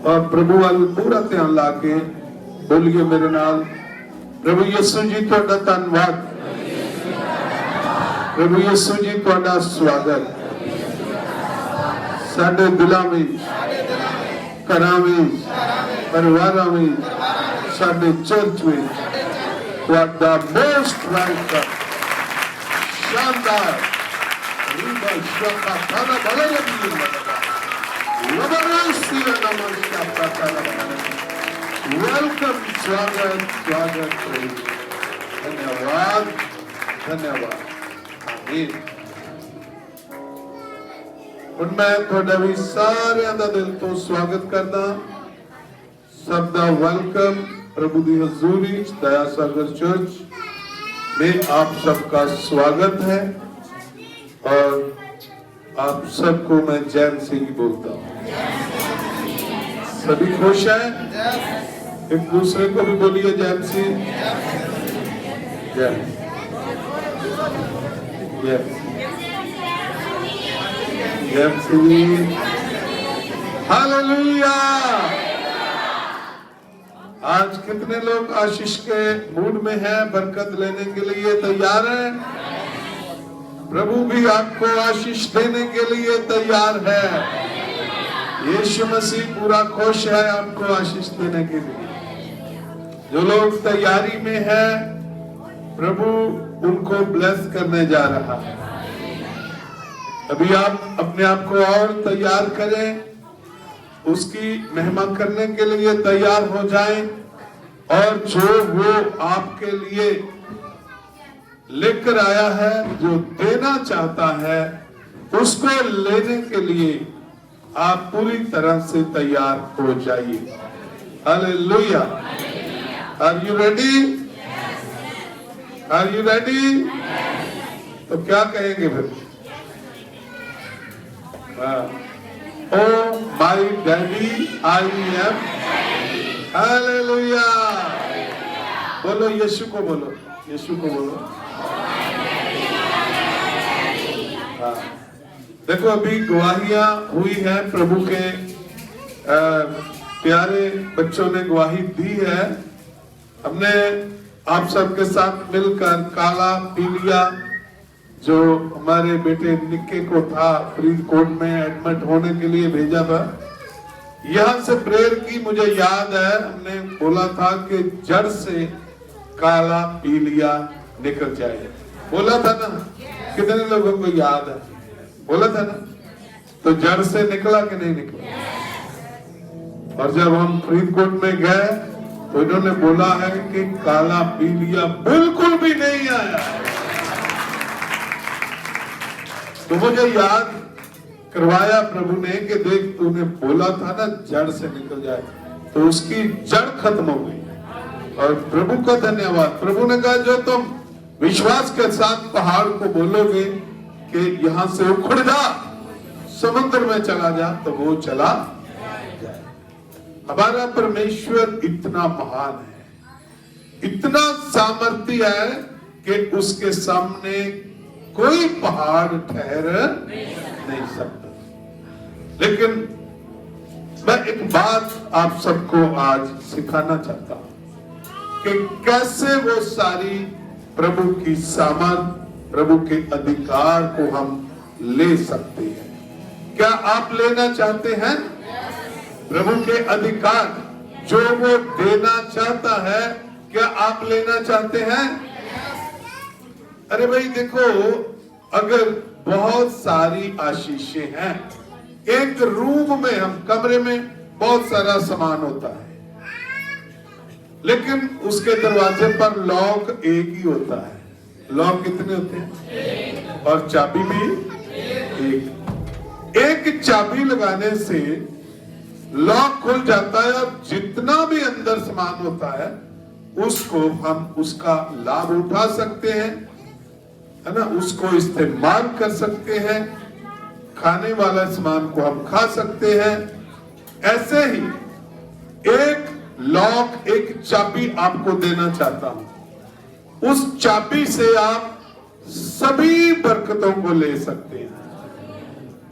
और प्रभु वाल पूरा ध्यान ला के बोलिए मेरे नाल, प्रभु यीशु जी तुहाडा धन्नवाद, प्रभु यीशु जी तुहाडा स्वागत साडे दिलों में, घरां में, परिवारां में, साडे चर्च में तुहाडा मोस्ट वेलकम। शानदार रीबा शका थाना भले लगी वेलकम, स्वागत स्वागत, धन्यवाद धन्यवाद, आमीन। ਹੁਣ ਮੈਂ ਤੁਹਾਡਾ ਵੀ ਸਾਰਿਆਂ ਦਾ ਦਿਲ ਤੋਂ ਸਵਾਗਤ ਕਰਦਾ, ਸਭ ਦਾ वेलकम प्रभु की हजूरी दया सागर चर्च में आप सबका स्वागत है और आप सबको मैं जैन सिंह बोलता हूँ। सभी खुश हैं? एक दूसरे को भी बोलिए जैन सिंह। जैन जैन सिंह, हालेलुया। आज कितने लोग आशीष के मूड में हैं, बरकत लेने के लिए तैयार हैं? प्रभु भी आपको आशीष देने के लिए तैयार है। यीशु मसीह पूरा खुश है आपको आशीष देने के लिए। जो लोग तैयारी में है, प्रभु उनको ब्लेस करने जा रहा है। अभी आप अपने आप को और तैयार करें, उसकी महिमा करने के लिए तैयार हो जाएं और जो वो आपके लिए लेकर आया है, जो देना चाहता है, उसको लेने के लिए आप पूरी तरह से तैयार हो जाइए। Hallelujah. Are you ready? Are you ready? तो क्या कहेंगे फिर? Oh my daddy, I am। Hallelujah. बोलो यीशु को, बोलो यीशु को, बोलो। हाँ, देखो अभी गवाहियां हुई है, प्रभु के प्यारे बच्चों ने गवाही दी है। हमने आप सबके साथ मिलकर काला पीलिया, जो हमारे बेटे निक्के को था फरीदकोट में एडमिट होने के लिए भेजा था, यहां से प्रेयर की मुझे याद है। हमने बोला था कि जड़ से काला पीलिया निकल जाए, बोला था ना? कितने लोगों को याद है? बोला था ना? तो जड़ से निकला कि नहीं निकला? और जब हम फरीदकोट में गए तो इन्होंने बोला है कि काला पीलिया बिल्कुल भी नहीं आया। तो मुझे याद करवाया प्रभु ने कि देख, तूने बोला था ना जड़ से निकल जाए, तो उसकी जड़ खत्म हो गई। और प्रभु का धन्यवाद, प्रभु ने कहा जो तुम विश्वास के साथ पहाड़ को बोलोगे कि यहां से उखड़ जा, समुद्र में चला जा, तो वो चला जाए। हमारा परमेश्वर इतना महान है, इतना सामर्थ्य है कि उसके सामने कोई पहाड़ ठहर नहीं सकता। लेकिन मैं एक बात आप सबको आज सिखाना चाहता हूं कि कैसे वो सारी प्रभु की सामर्थ, प्रभु के अधिकार को हम ले सकते हैं। क्या आप लेना चाहते हैं प्रभु के अधिकार जो वो देना चाहता है? क्या आप लेना चाहते हैं? अरे भाई देखो, अगर बहुत सारी आशीषें हैं, एक रूम में, हम कमरे में बहुत सारा सामान होता है, लेकिन उसके दरवाजे पर लॉक एक ही होता है। लॉक कितने होते हैं? और चाबी भी एक। एक चाबी लगाने से लॉक खुल जाता है और जितना भी अंदर सामान होता है उसको हम उसका लाभ उठा सकते हैं, है ना? उसको इस्तेमाल कर सकते हैं, खाने वाला सामान को हम खा सकते हैं। ऐसे ही एक लॉक, एक चाबी आपको देना चाहता हूं। उस चाबी से आप सभी बरकतों को ले सकते हैं।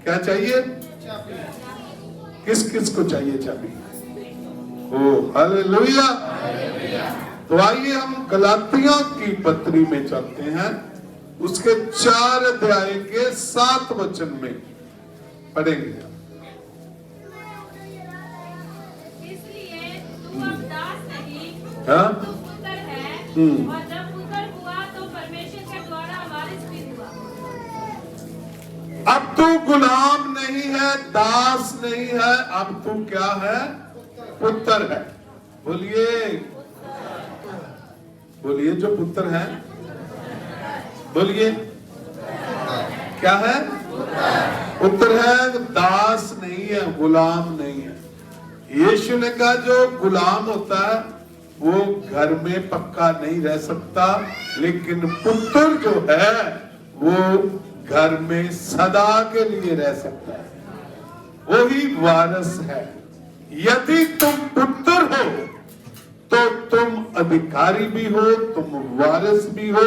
क्या चाहिए? किस किस को चाहिए चाबी? ओ हालेलुया। तो आइए हम गलातियों की पत्री में चलते हैं, उसके 4 अध्याय के 7 वचन में पढ़ेंगे। इसलिए तू अब दास नहीं, हाँ? तू पुत्र है, और जब पुत्र हुआ तो परमेश्वर के द्वारा वारिस भी हुआ। अब तू गुलाम नहीं है, दास नहीं है, अब तू क्या है? पुत्र है। बोलिए, बोलिए जो पुत्र है, बोलिए क्या है? पुत्र है, दास नहीं है, गुलाम नहीं है। यीशु ने कहा जो गुलाम होता है वो घर में पक्का नहीं रह सकता, लेकिन पुत्र जो है वो घर में सदा के लिए रह सकता है, वही वारिस है। यदि तुम पुत्र हो तो तुम अधिकारी भी हो, तुम वारिस भी हो,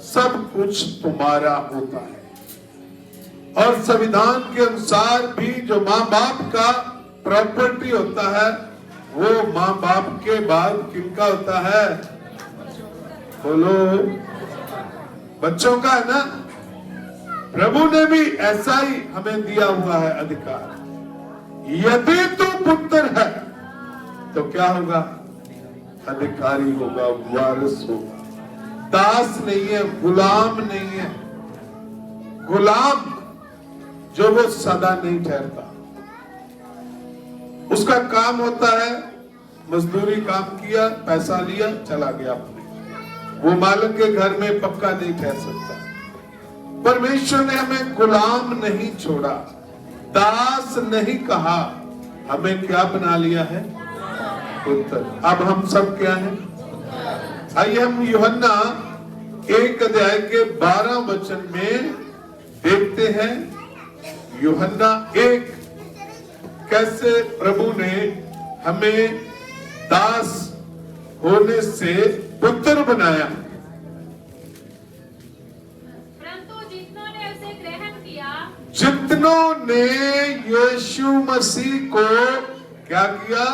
सब कुछ तुम्हारा होता है। और संविधान के अनुसार भी जो माँ बाप का प्रॉपर्टी होता है वो माँ बाप के बाद किनका होता है? बोलो, बच्चों का है ना। प्रभु ने भी ऐसा ही हमें दिया हुआ है अधिकार। यदि तू पुत्र है तो क्या होगा? अधिकारी होगा, वारिस होगा, दास नहीं है, गुलाम नहीं है। गुलाम जो वो सदा नहीं ठहरता, उसका काम होता है मजदूरी, काम किया, पैसा लिया, चला गया अपने, वो मालिक के घर में पक्का नहीं ठहर सकता। परमेश्वर ने हमें गुलाम नहीं छोड़ा, दास नहीं कहा, हमें क्या बना लिया है? पुत्र। अब हम सब क्या हैं? आइए हम यूहन्ना 1 अध्याय के 12 वचन में देखते हैं। यूहन्ना 1 कैसे प्रभु ने हमें दास होने से पुत्र बनाया। परंतु जितनों ने उसे ग्रहण किया, जितनों ने यीशु मसीह को क्या किया?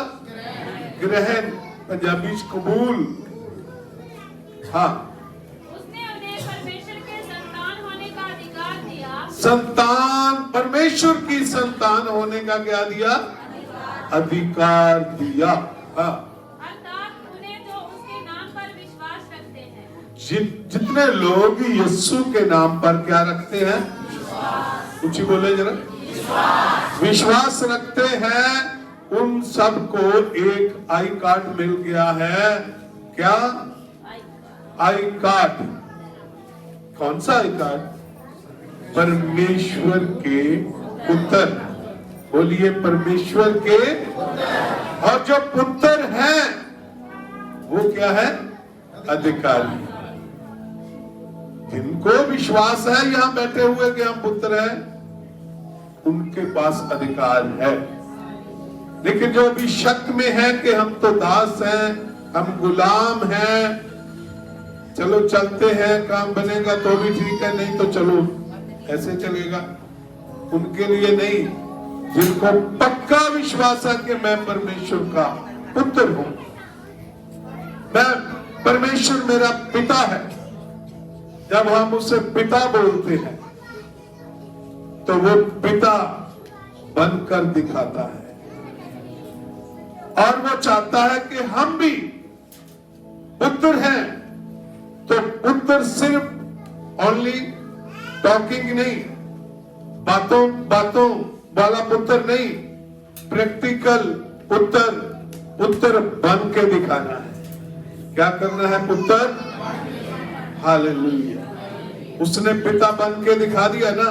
ग्रहण, पंजाबी च कबूल। हाँ, उसने उन्हें परमेश्वर के संतान होने का अधिकार दिया। संतान, परमेश्वर की संतान होने का क्या दिया? अधिकार दिया। हाँ, अर्थात उन्हें जो उसके नाम पर विश्वास रखते हैं। जितने लोग यीशु के नाम पर क्या रखते हैं? कुछ ही बोले जरा। विश्वास रखते हैं, उन सबको एक आई कार्ड मिल गया है। क्या? I card. कौन सा आई कार्ड? परमेश्वर के पुत्र। बोलिए, परमेश्वर के। और जो पुत्र हैं वो क्या है? अधिकारी। जिनको विश्वास है यहां बैठे हुए कि हम पुत्र हैं, उनके पास अधिकार है। लेकिन जो अभी शक में है कि हम तो दास हैं, हम गुलाम हैं, चलो चलते हैं, काम बनेगा तो भी ठीक है, नहीं तो चलो ऐसे चलेगा, उनके लिए नहीं। जिनको पक्का विश्वास है कि मैं परमेश्वर का पुत्र हूं, मैं, परमेश्वर मेरा पिता है, जब हम उसे पिता बोलते हैं तो वो पिता बनकर दिखाता है। और वो चाहता है कि हम भी पुत्र हैं। तो पुत्र सिर्फ ओनली टॉकिंग नहीं, बातों बातों वाला पुत्र नहीं, प्रैक्टिकल पुत्र, पुत्र बन के दिखाना है। क्या करना है? पुत्र। हालेलुया। उसने पिता बन के दिखा दिया ना।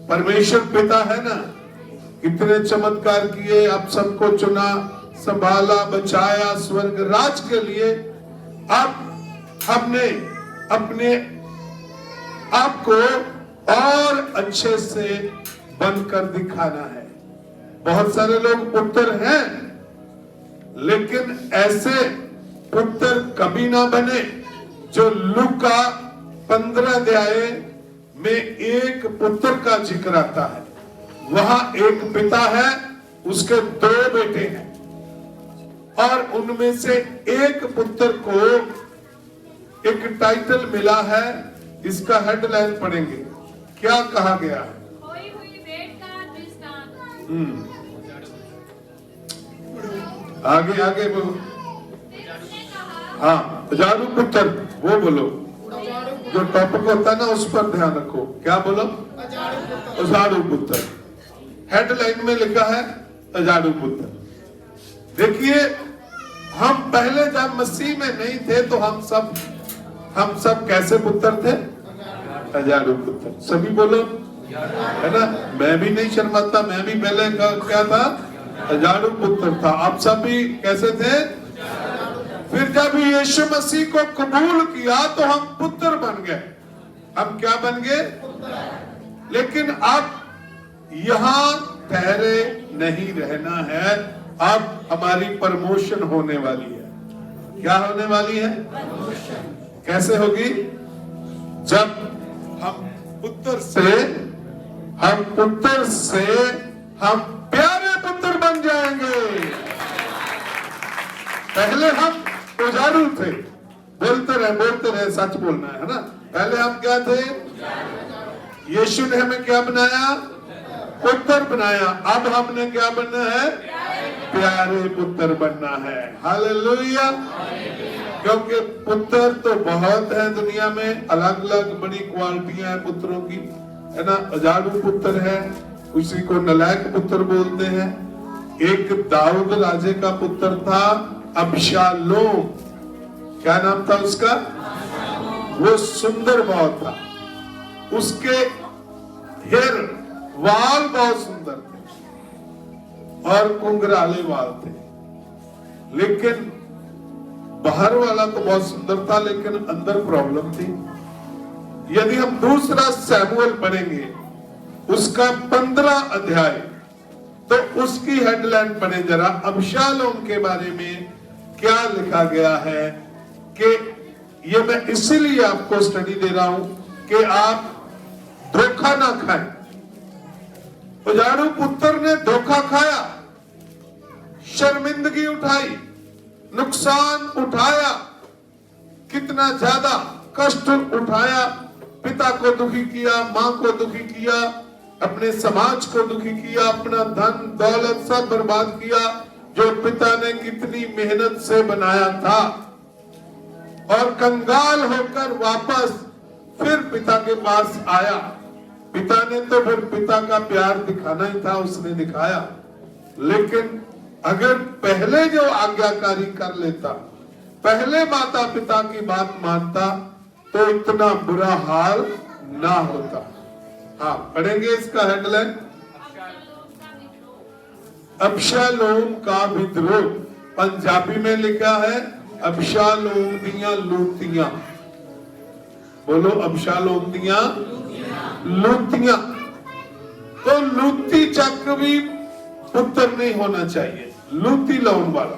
परमेश्वर पिता है ना, कितने चमत्कार किए, अब सबको चुना, संभाला, बचाया स्वर्ग राज के लिए। अब हमने अपने आप को और अच्छे से बनकर दिखाना है। बहुत सारे लोग पुत्र हैं, लेकिन ऐसे पुत्र कभी ना बने जो लूका 15 अध्याय में एक पुत्र का जिक्र आता है। वहां एक पिता है, उसके 2 बेटे हैं। और उनमें से एक पुत्र को एक टाइटल मिला है। इसका हेडलाइन पढ़ेंगे, क्या कहा गया है? खोई हुई भेंट का दृष्टांत। आगे आगे बोलो। फिर उसने कहा, हाँ, अजारू पुत्र, वो बोलो जो टॉपिक होता है ना, उस पर ध्यान रखो। क्या बोलो? अजारू पुत्र। हेडलाइन में लिखा है अजारू पुत्र। देखिए, हम पहले जब मसीह में नहीं थे तो हम सब कैसे पुत्र थे? अजारू पुत्र। सभी बोलो, है ना? मैं भी नहीं शर्माता, मैं भी पहले क्या था? अजारू पुत्र था। आप सभी कैसे थे? फिर जब यीशु मसीह को कबूल किया तो हम पुत्र बन गए। हम क्या बन गए? लेकिन अब यहाँ ठहरे नहीं रहना है। अब हमारी प्रमोशन होने वाली है। क्या होने वाली है? कैसे होगी? जब हम पुत्र से हम प्यारे पुत्र बन जाएंगे। पहले हम उजारू थे। बोलते रहे, सच बोलना है ना? पहले हम क्या थे? यीशु ने हमें क्या बनाया? पुत्र बनाया। अब हमने क्या बनना है? प्यारे पुत्र बनना है। हालेलुया। क्योंकि पुत्र तो बहुत है दुनिया में, अलग अलग बड़ी क्वालिटियां हैं पुत्रों की, है ना? अजारू पुत्र है, उसी को नलायक पुत्र बोलते हैं। एक दाऊद राजे का पुत्र था, अबशालोम। क्या नाम था उसका? वो सुंदर बहुत था। उसके हेयर वाल बहुत सुंदर थे और कुंगराले वाल थे। लेकिन बाहर वाला तो बहुत सुंदर था, लेकिन अंदर प्रॉब्लम थी। यदि हम दूसरा सैमुएल पढ़ेंगे, उसका 15 अध्याय, तो उसकी हेडलाइन पढ़े जरा। अबशालोम के बारे में क्या लिखा गया है कि ये मैं इसीलिए आपको स्टडी दे रहा हूं कि आप धोखा ना खाएं। उजाड़ू पुत्र ने धोखा खाया, शर्मिंदगी उठाई, नुकसान उठाया, कितना ज्यादा कष्ट उठाया। पिता को दुखी किया, मां को दुखी किया, अपने समाज को दुखी किया, अपना धन दौलत सब बर्बाद किया जो पिता ने कितनी मेहनत से बनाया था। और कंगाल होकर वापस फिर पिता के पास आया। पिता ने तो फिर पिता का प्यार दिखाना ही था, उसने दिखाया। लेकिन अगर पहले जो आज्ञाकारी कर लेता, पहले माता पिता की बात मानता, तो इतना बुरा हाल ना होता। हाँ, पढ़ेंगे इसका हेडलाइन, अबशालोम का विद्रोह। पंजाबी में लिखा है अबशालोम दियां लूटियां। बोलो, अबशालोम दियां लूटियां। तो लूटी चक भी पुत्र नहीं होना चाहिए, लूटी लाउन वाला।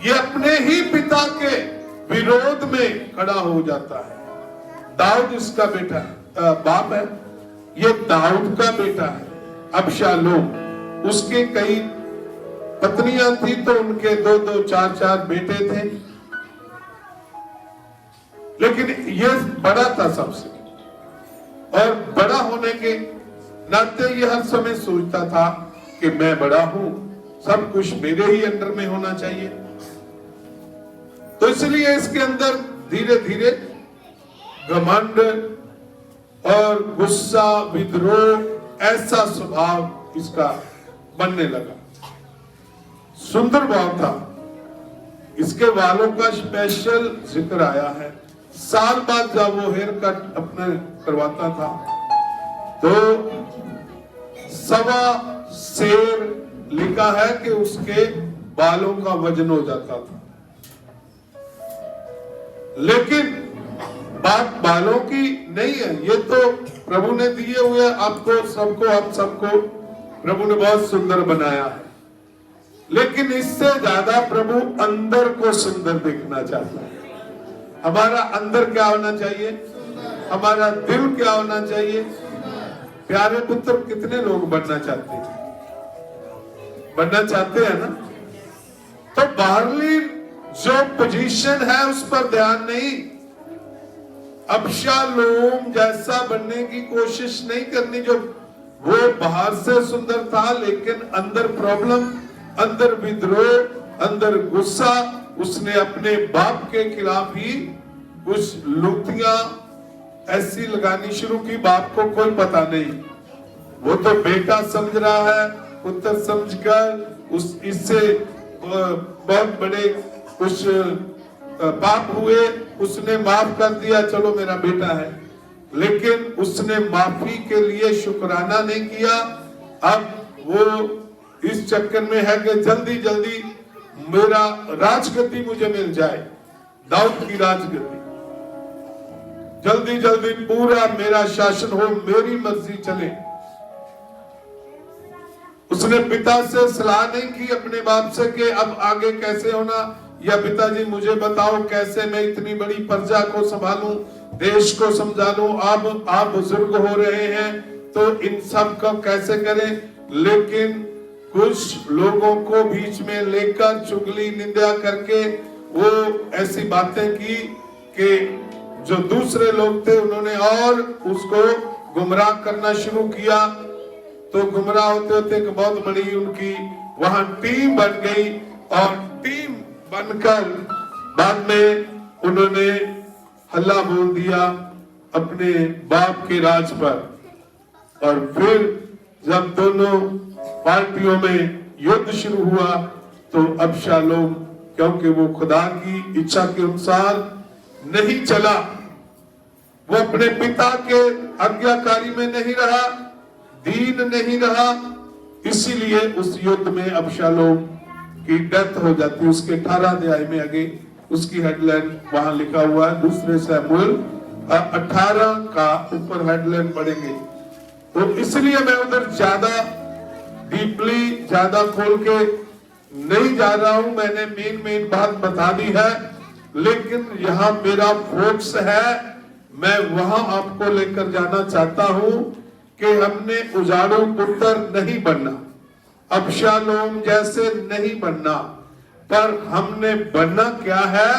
ये अपने ही पिता के विरोध में खड़ा हो जाता है। दाऊद इसका बेटा बाप है, ये दाऊद का बेटा है अबशालोम। उसके कई पत्नियां थी, तो उनके 2-2, 4-4 बेटे थे। लेकिन ये बड़ा था सबसे, और बड़ा होने के नाते ये हर समय सोचता था कि मैं बड़ा हूं, सब कुछ मेरे ही अंडर में होना चाहिए। तो इसलिए इसके अंदर धीरे धीरे घमंड और गुस्सा, विद्रोह, ऐसा स्वभाव इसका बनने लगा। सुंदर भाव था। इसके बालों का स्पेशल जिक्र आया है। साल बाद जब वो हेयर कट अपने करवाता था, तो 1.25 सेर लिखा है कि उसके बालों का वजन हो जाता था। लेकिन बात बालों की नहीं है, ये तो प्रभु ने दिए हुए आपको सबको, आप सबको प्रभु ने बहुत सुंदर बनाया है। लेकिन इससे ज्यादा प्रभु अंदर को सुंदर देखना चाहता है। हमारा अंदर क्या होना चाहिए? हमारा दिल क्या होना चाहिए? प्यारे पुत्र कितने लोग बनना चाहते हैं? बनना चाहते हैं ना? तो बाहरली जो पोजीशन है उस पर ध्यान नहीं, अबशालोम जैसा बनने की कोशिश नहीं करनी। जो वो बाहर से सुंदर था लेकिन अंदर प्रॉब्लम, अंदर विद्रोह, अंदर गुस्सा। उसने अपने बाप के खिलाफ ही कुछ लुटियां ऐसी लगानी शुरू की, बाप को कोई पता नहीं, वो तो बेटा समझ रहा है, पुत्र समझकर उस इससे बहुत बड़े कुछ पाप हुए, उसने माफ कर दिया, चलो मेरा बेटा है। लेकिन उसने माफी के लिए शुक्राना नहीं किया। अब वो इस चक्कर में है कि जल्दी जल्दी मेरा राजगद्दी मुझे मिल जाए, दाऊद की राजगद्दी, जल्दी जल्दी पूरा मेरा शासन हो, मेरी मर्जी चले। उसने पिता से सलाह नहीं की अपने बाप से कि अब आगे कैसे होना, या पिताजी मुझे बताओ कैसे मैं इतनी बड़ी प्रजा को संभालूं, देश को संभालूं। अब आप बुजुर्ग हो रहे हैं तो इन सब का कैसे करें। लेकिन कुछ लोगों को बीच में लेकर चुगली निंदा करके वो ऐसी बातें की कि जो दूसरे लोग थे उन्होंने और उसको गुमराह करना शुरू किया। तो गुमराह होते होते एक बहुत बड़ी उनकी वहां टीम बन गई, और टीम बनकर बाद में उन्होंने हल्ला बोल दिया अपने बाप के राज पर। और फिर जब दोनों पार्टियों में युद्ध शुरू हुआ तो अबशालोम, क्योंकि वो खुदा की इच्छा के अनुसार नहीं चला, वो अपने पिता के आज्ञाकारी में नहीं रहा, दीन नहीं रहा, इसीलिए उस युद्ध में अबशालोम की डेथ हो जाती है। उसके 18 अध्याय में आगे उसकी हेडलाइन वहां लिखा हुआ है, दूसरे शमूएल 18 का ऊपर हेडलाइन पढ़ेंगे। तो इसलिए मैं उधर ज्यादा डीपली ज्यादा खोल के नहीं जा रहा हूं, मैंने मेन बात बता दी है। लेकिन यहाँ मेरा फोकस है, मैं वहां आपको लेकर जाना चाहता हूं कि हमने उजाड़ू पुत्र नहीं बनना, अबशालोम जैसे नहीं बनना, पर हमने बनना क्या है,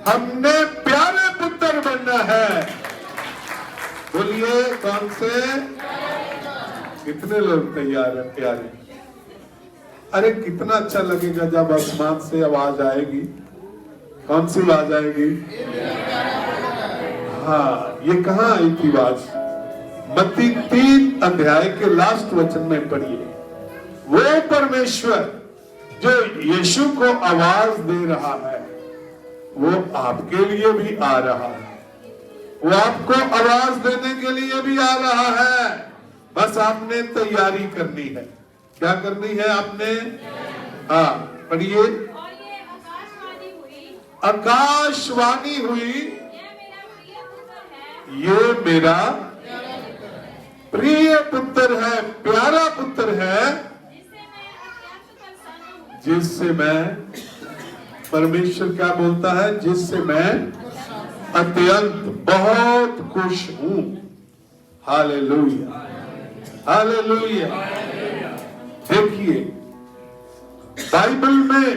हमने प्यारे पुत्र बनना है। बोलिए कौन से? कितने लोग तैयार हैं प्यारे? अरे कितना अच्छा लगेगा जब आसमान से आवाज आएगी। कौन सी आवाज आएगी? हाँ, ये कहाँ आई थी आवाज? मत्ती 3 अध्याय के लास्ट वचन में पढ़िए। वो परमेश्वर जो यीशु को आवाज दे रहा है वो आपके लिए भी आ रहा है, वो आपको आवाज देने के लिए भी आ रहा है। बस आपने तैयारी करनी है। क्या करनी है आपने? हाँ पढ़िए। और ये आकाशवाणी हुई, आकाशवाणी हुई, ये मेरा प्रिय पुत्र है, प्यारा पुत्र है, जिससे मैं, परमेश्वर क्या बोलता है, जिससे मैं अत्यंत बहुत खुश हूं। Hallelujah, hallelujah. देखिए बाइबल में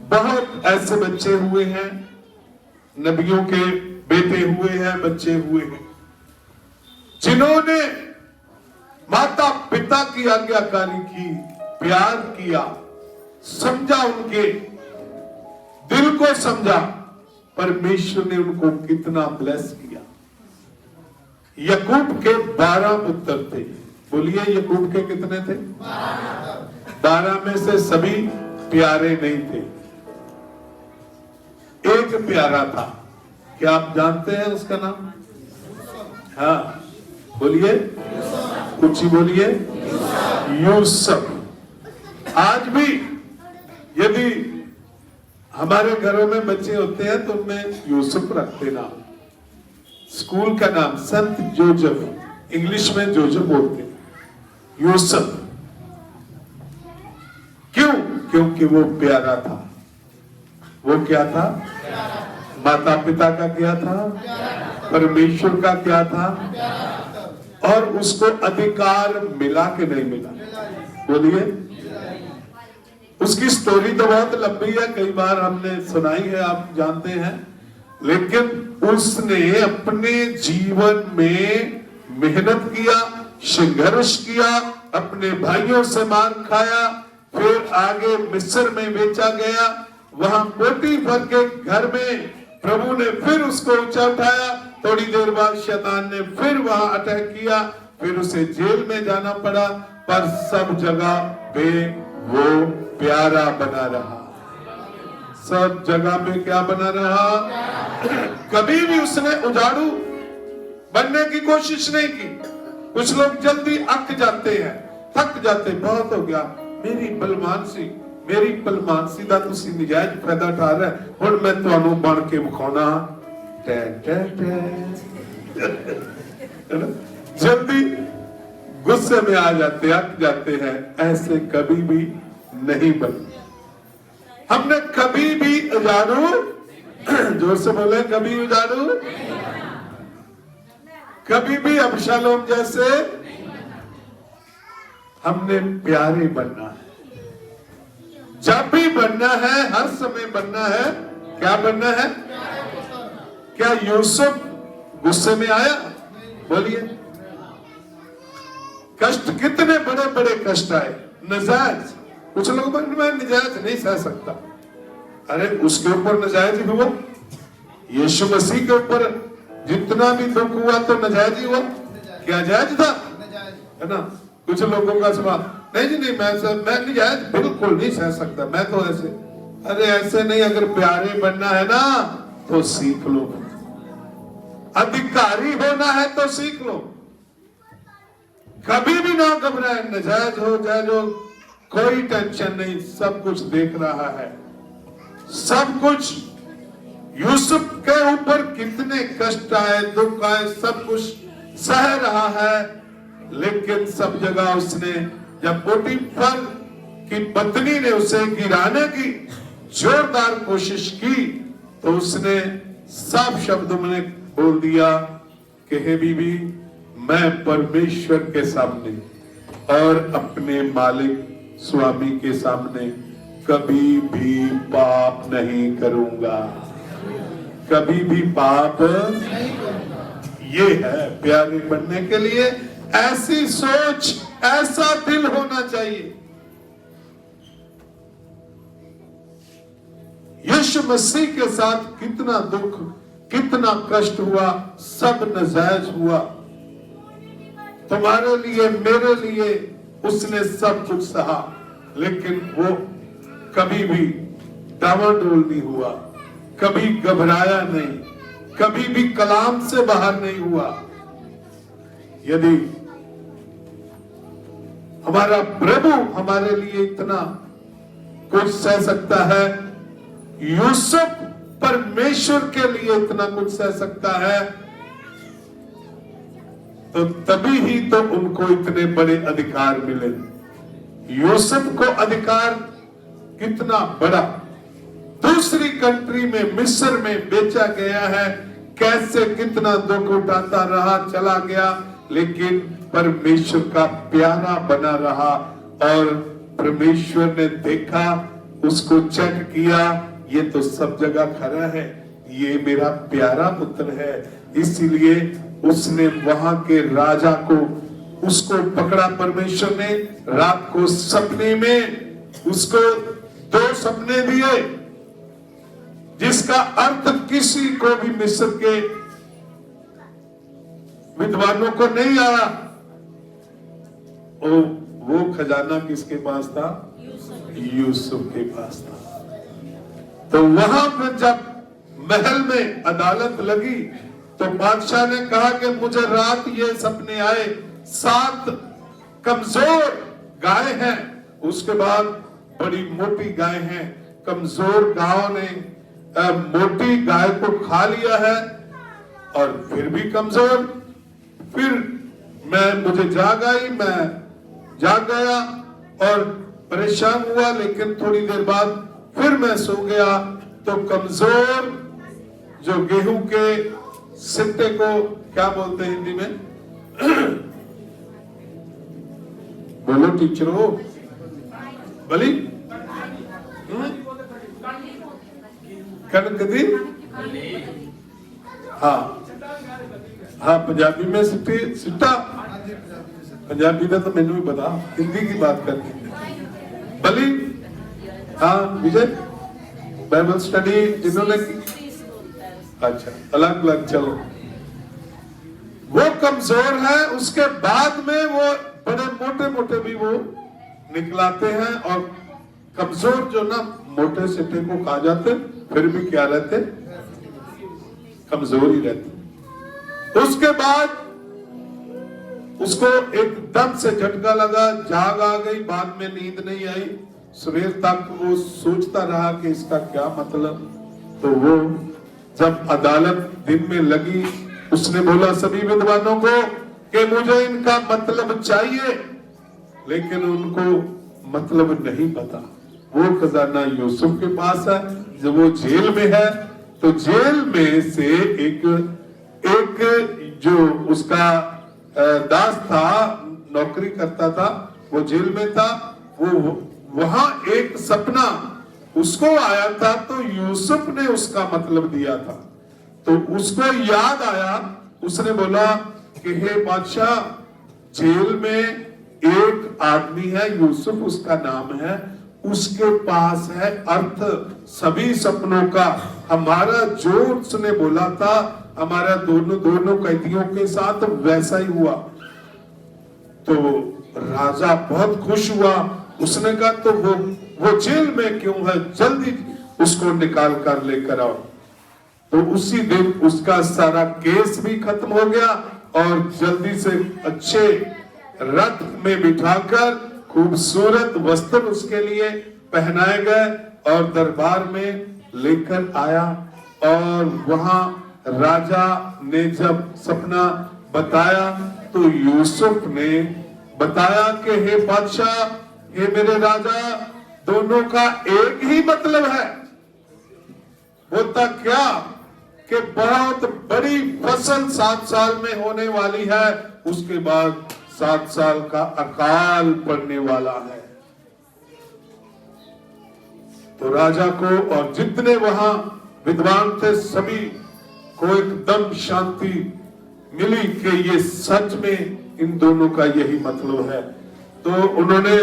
बहुत ऐसे बच्चे हुए हैं, नबियों के बेटे हुए हैं, बच्चे हुए हैं, जिन्होंने माता पिता की आज्ञाकारी की, प्यार किया, समझा, उनके दिल को समझा। परमेश्वर ने उनको कितना ब्लेस किया। याकूब के 12 पुत्र थे। बोलिए याकूब के कितने थे? 12 में से सभी प्यारे नहीं थे, एक प्यारा था। क्या आप जानते हैं उसका नाम? हाँ बोलिए, कुछ ही बोलिए। यूसुफ। आज भी यदि हमारे घरों में बच्चे होते हैं तो उनमें यूसुफ रखते नाम। स्कूल का नाम संत जोसेफ, इंग्लिश में जोसेफ बोलते हैं, यूसुफ। क्यों? क्योंकि वो प्यारा था। वो क्या था? माता पिता का क्या था? परमेश्वर का क्या था? और उसको अधिकार मिला कि नहीं मिला? बोलिए। उसकी स्टोरी तो बहुत लंबी है, कई बार हमने सुनाई है, आप जानते हैं। लेकिन उसने अपने जीवन में मेहनत किया, संघर्ष किया, अपने भाइयों से मार खाया, फिर आगे मिस्र में बेचा गया। वहां पोतीफर के घर में प्रभु ने फिर उसको ऊंचा उठाया। थोड़ी देर बाद शैतान ने फिर वहां अटैक किया, फिर उसे जेल में जाना पड़ा, पर सब जगह पे वो प्यारा बना रहा। सब जगह पे क्या बना रहा? कभी भी उसने उजाड़ू बनने की कोशिश नहीं की। कुछ लोग जल्दी अक जाते हैं, थक जाते, बहुत हो गया, मेरी बलमानसी दा तुसी नजायज फायदा उठा रहे, हुण मैं तुहानू बन के विखाउणा। जल्दी गुस्से में आ जाते, अक जाते हैं। ऐसे कभी भी नहीं बने। हमने कभी भी उजाड़ू, जोर से बोले, कभी उजाड़ू, कभी भी अबशालोम जैसे हमने प्यारे बनना है। जब भी बनना है, हर समय बनना है। क्या बनना है? क्या यूसुफ गुस्से में आया? बोलिए। कष्ट, कितने बड़े बड़े कष्ट आए, नजायज। कुछ लोग मैं नजायज नहीं सह सकता। अरे उसके ऊपर नजायज हुआ, यीशु मसीह के ऊपर जितना भी दुख हुआ तो नजायज ही हुआ। क्या जायज था? है ना? कुछ लोगों का सवाल, नहीं जी नहीं, मैं नजायज बिल्कुल नहीं सह सकता, मैं तो ऐसे। अरे ऐसे नहीं, अगर प्यारे बनना है ना तो सीख लो, अधिकारी होना है तो सीख लो। कभी भी ना घबराए, नजायज हो जाए जो, कोई टेंशन नहीं, सब कुछ देख रहा है, सब कुछ। यूसुफ के ऊपर कितने कष्ट आए, दुख आए, सब कुछ सह रहा है, लेकिन सब जगह उसने, जब पोतीफर की पत्नी ने उसे गिराने की जोरदार कोशिश की, तो उसने साफ शब्दों में बोल दिया कि हे बीबी, मैं परमेश्वर के सामने और अपने मालिक स्वामी के सामने कभी भी पाप नहीं करूंगा, कभी भी पाप। ये है प्यारे बनने के लिए, ऐसी सोच, ऐसा दिल होना चाहिए। यीशु मसीह के साथ कितना दुख, कितना कष्ट हुआ, सब नजायज हुआ। तुम्हारे लिए, मेरे लिए उसने सब कुछ सहा, लेकिन वो कभी भी डावाडोल नहीं हुआ, कभी घबराया नहीं, कभी भी कलाम से बाहर नहीं हुआ। यदि हमारा प्रभु हमारे लिए इतना कुछ सह सकता है, यूसुफ परमेश्वर के लिए इतना कुछ सह सकता है, तो तभी ही तो उनको इतने बड़े अधिकार मिले। यूसुफ को अधिकार कितना बड़ा, दूसरी कंट्री में, मिस्र में बेचा गया है, कैसे कितना दुख उठाता रहा, चला गया, लेकिन परमेश्वर का प्यारा बना रहा। और परमेश्वर ने देखा, उसको चेक किया, ये तो सब जगह खरा है, ये मेरा प्यारा पुत्र है। इसीलिए उसने वहां के राजा को, उसको पकड़ा परमेश्वर ने, रात को सपने में उसको 2 सपने दिए, जिसका अर्थ किसी को भी मिस्र के विद्वानों को नहीं आया। वो खजाना किसके पास था? यूसुफ के पास था। तो वहां पर जब महल में अदालत लगी, तो बादशाह ने कहा कि मुझे रात ये सपने आए, 7 कमजोर गाय हैं, उसके बाद बड़ी मोटी गाय हैं। कमजोर गायों ने मोटी गाय को खा लिया है, और फिर भी कमजोर। फिर मुझे जाग आई, मैं जाग गया और परेशान हुआ, लेकिन थोड़ी देर बाद फिर मैं सो गया, तो कमजोर जो गेहूं के सिट्टे को क्या बोलते हैं हिंदी में? बोलो टीचरों, बली, कनक दी हाँ हाँ पंजाबी में सिट्टा पंजाबी का तो मैंने भी पता, हिंदी की बात करके बलि। हाँ विजय बाइबल स्टडी जिन्होंने की, अच्छा अलग अलग चलो। वो कमजोर है, उसके बाद में वो बड़े मोटे मोटे भी वो निकलाते हैं, और कमजोर जो ना मोटे सिट्टे को खा जाते फिर भी क्या रहते, कमजोर ही रहते। उसके बाद उसको एकदम से झटका लगा, जाग आ गई, बाद में नींद नहीं आई, सवेर तक वो सोचता रहा कि इसका क्या मतलब। तो वो जब अदालत दिन में लगी, उसने बोला सभी विद्वानों को कि मुझे इनका मतलब चाहिए, लेकिन उनको मतलब नहीं पता। वो खजाना यूसुफ के पास है, जब वो जेल में है तो जेल में से एक जो उसका दास था, नौकरी करता था, वो जेल में था, वो वहां एक सपना उसको आया था, तो यूसुफ ने उसका मतलब दिया था। तो उसको याद आया, उसने बोला कि हे बादशाह, जेल में एक आदमी है, यूसुफ उसका नाम है, उसके पास है अर्थ सभी सपनों का। हमारा जो उसने बोला था, हमारा दोनों कैदियों के साथ वैसा ही हुआ। तो राजा बहुत खुश हुआ, उसने कहा तो वो जेल में क्यों है, जल्दी उसको निकाल कर लेकर आओ। तो उसी दिन उसका सारा केस भी खत्म हो गया, और जल्दी से अच्छे रथ में बिठाकर खूबसूरत वस्त्र उसके लिए पहनाए गए और दरबार में लेकर आया। और वहां राजा ने जब सपना बताया तो यूसुफ ने बताया कि हे बादशाह, हे मेरे राजा, दोनों का एक ही मतलब है। बोलता क्या कि बहुत बड़ी फसल 7 साल में होने वाली है, उसके बाद 7 साल का अकाल पड़ने वाला है। तो राजा को और जितने वहां विद्वान थे सभी को एकदम शांति मिली कि ये सच में इन दोनों का यही मतलब है। तो उन्होंने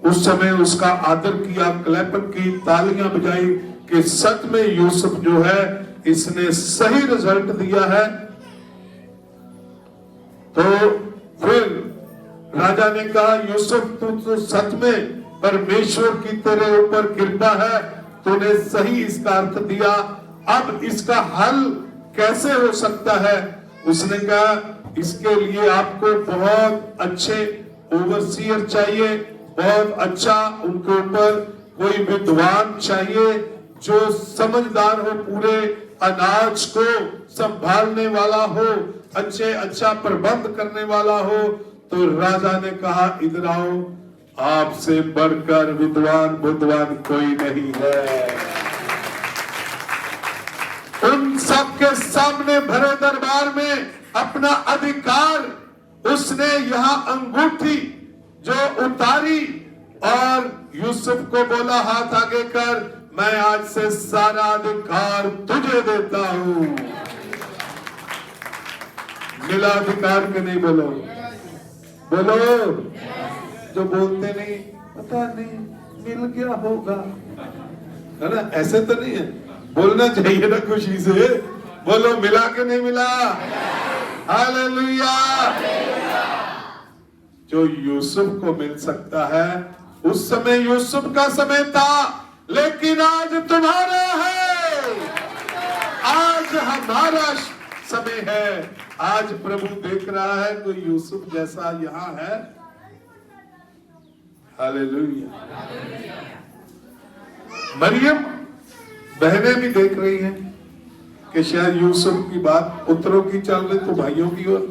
उस समय उसका आदर किया, क्लैपन की, तालियां बजाई कि सच में यूसुफ जो है इसने सही रिजल्ट दिया है। तो फिर राजा ने कहा, यूसुफ तू तो सच में परमेश्वर की तेरे ऊपर कृपा है, तूने सही इसका अर्थ दिया, अब इसका हल कैसे हो सकता है। उसने कहा इसके लिए आपको बहुत अच्छे ओवरसीयर चाहिए, बहुत अच्छा उनके ऊपर कोई विद्वान चाहिए जो समझदार हो, पूरे अनाज को संभालने वाला हो, अच्छा प्रबंध करने वाला हो। तो राजा ने कहा इधर आओ, आपसे बढ़कर विद्वान बुद्धवान कोई नहीं है। उन सबके सामने भरे दरबार में अपना अधिकार उसने यहाँ अंगूठी जो उतारी और यूसुफ को बोला हाथ आगे कर, मैं आज से सारा अधिकार तुझे देता हूं। मिला अधिकार के नहीं, बोलो बोलो। जो बोलते नहीं, पता नहीं मिल गया होगा, है ना, ऐसे तो नहीं है, बोलना चाहिए ना खुशी से। बोलो मिला के नहीं मिला, हालेलुया। जो यूसुफ को मिल सकता है, उस समय यूसुफ का समय था, लेकिन आज तुम्हारा है, आज हमारा समय है। आज प्रभु देख रहा है कोई यूसुफ जैसा यहाँ है, हालेलुया। मरियम बहनें भी देख रही हैं कि शायद यूसुफ की बात पुत्रों की चल रही तो भाइयों की ओर,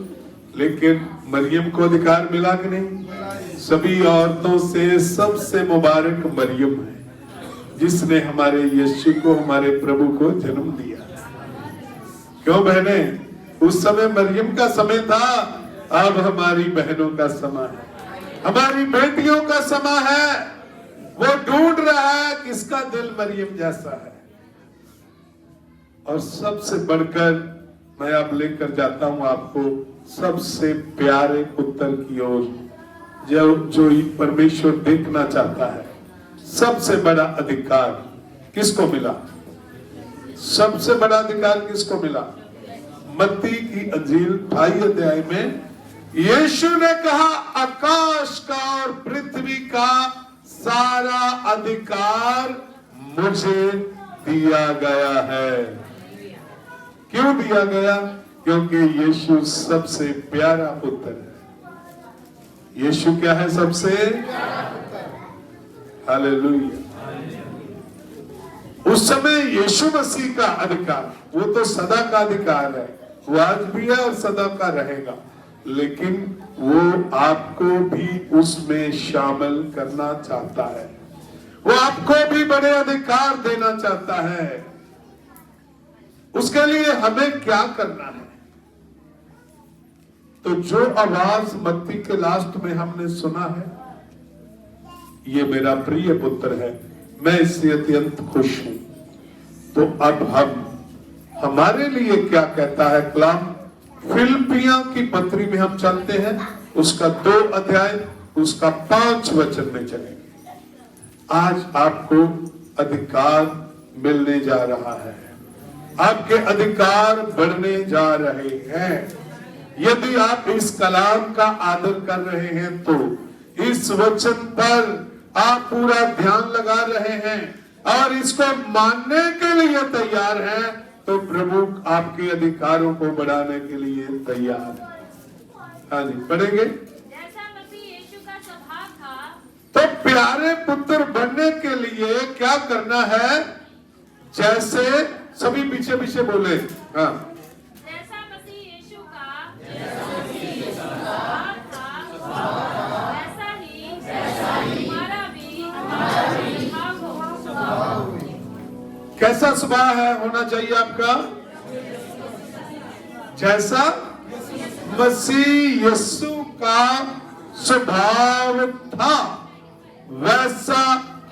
लेकिन मरियम को अधिकार मिला कि नहीं। सभी औरतों से सबसे मुबारक मरियम है जिसने हमारे यीशु को, हमारे प्रभु को जन्म दिया। क्यों बहने, उस समय मरियम का समय था, अब हमारी बहनों का समय है, हमारी बेटियों का समय है। वो ढूंढ रहा है किसका दिल मरियम जैसा है। और सबसे बढ़कर मैं अब लेकर जाता हूं आपको सबसे प्यारे पुत्र की ओर, जो परमेश्वर देखना चाहता है। सबसे बड़ा अधिकार किसको मिला? सबसे बड़ा अधिकार किसको मिला? मत्ती की अंजील 28 अध्याय में यीशु ने कहा, आकाश का और पृथ्वी का सारा अधिकार मुझे दिया गया है। क्यों दिया गया? क्योंकि यीशु सबसे प्यारा पुत्र है। यीशु क्या है? सबसे हालेलुया। उस समय यीशु मसीह का अधिकार, वो तो सदा का अधिकार है, वो आज भी है और सदा का रहेगा, लेकिन वो आपको भी उसमें शामिल करना चाहता है। वो आपको भी बड़े अधिकार देना चाहता है। उसके लिए हमें क्या करना है? तो जो आवाज मत्ती के लास्ट में हमने सुना है, ये मेरा प्रिय पुत्र है, मैं इससे अत्यंत खुश हूं। तो अब हमारे लिए क्या कहता है कलाम? फिलिपियों की पत्री में हम चलते हैं, उसका 2 अध्याय, उसका 5 वचन में चलेंगे। आज आपको अधिकार मिलने जा रहा है, आपके अधिकार बढ़ने जा रहे हैं। यदि आप इस कलाम का आदर कर रहे हैं तो इस वचन पर आप पूरा ध्यान लगा रहे हैं और इसको मानने के लिए तैयार हैं, तो प्रभु आपके अधिकारों को बढ़ाने के लिए तैयार है। हाँ जी, पढ़ेंगे। जैसा मसीह यीशु का स्वभाव था, तो प्यारे पुत्र बनने के लिए क्या करना है? जैसे सभी पीछे पीछे बोले, हाँ, जैसा मसीह यीशु का स्वभाव था, वैसा ही हमारा भी स्वभाव हो। कैसा स्वभाव है होना चाहिए आपका? जैसा मसीह यीशु का स्वभाव था, वैसा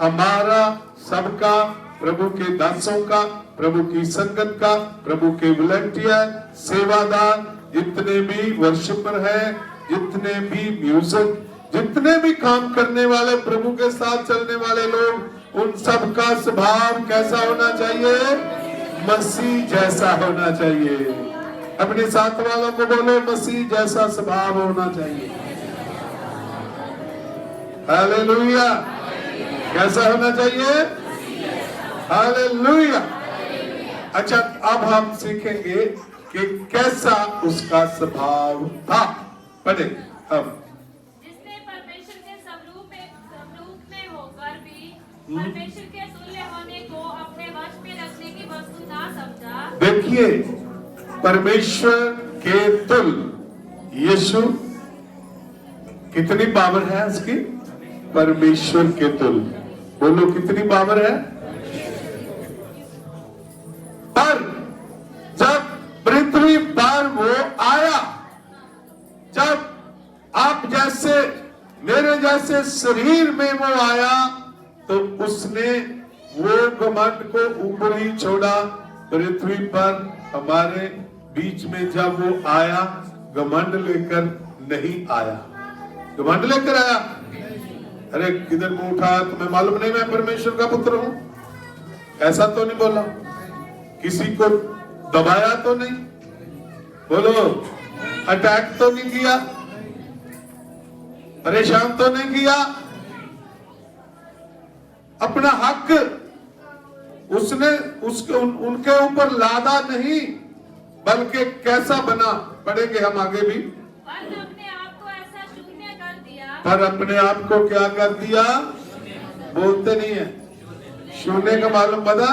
हमारा सबका, प्रभु के दासों का, प्रभु की संगत का, प्रभु के वॉलंटियर, सेवादार, जितने भी वर्शिपर हैं, जितने भी म्यूजिक, जितने भी काम करने वाले, प्रभु के साथ चलने वाले लोग, उन सब का स्वभाव कैसा होना चाहिए? मसीह जैसा होना चाहिए। अपने साथ वालों को बोलो, मसीह जैसा स्वभाव होना चाहिए। हालेलुया। कैसा होना चाहिए? हालेलुया। अच्छा, अब हम सीखेंगे कि कैसा उसका स्वभाव था। पढ़े अब। जिसने परमेश्वर के स्वरूप में होकर भी परमेश्वर के तुल्य होने को अपने वश में रखने की वस्तु ना समझा। देखिए, परमेश्वर के तुल्य यीशु, कितनी पावर है उसकी? परमेश्वर के तुल्य। बोलो, कितनी पावर है? पर जब पृथ्वी पर वो आया, जब आप जैसे मेरे जैसे शरीर में वो आया, तो उसने वो घमंड को ऊपर ही छोड़ा। पृथ्वी पर हमारे बीच में जब वो आया, घमंड लेकर नहीं आया। घमंड लेकर आया? अरे किधर मुंह उठा, तुम्हें मालूम नहीं मैं परमेश्वर का पुत्र हूं? ऐसा तो नहीं बोला। किसी को दबाया तो नहीं, बोलो, अटैक तो नहीं किया, परेशान तो नहीं किया। अपना हक उसने उनके ऊपर लादा नहीं, बल्कि कैसा बना? पढ़ेंगे हम आगे भी। पर अपने आप को ऐसा शून्य कर दिया। पर अपने आप को क्या कर दिया? बोलते नहीं है। शून्य का मालूम पता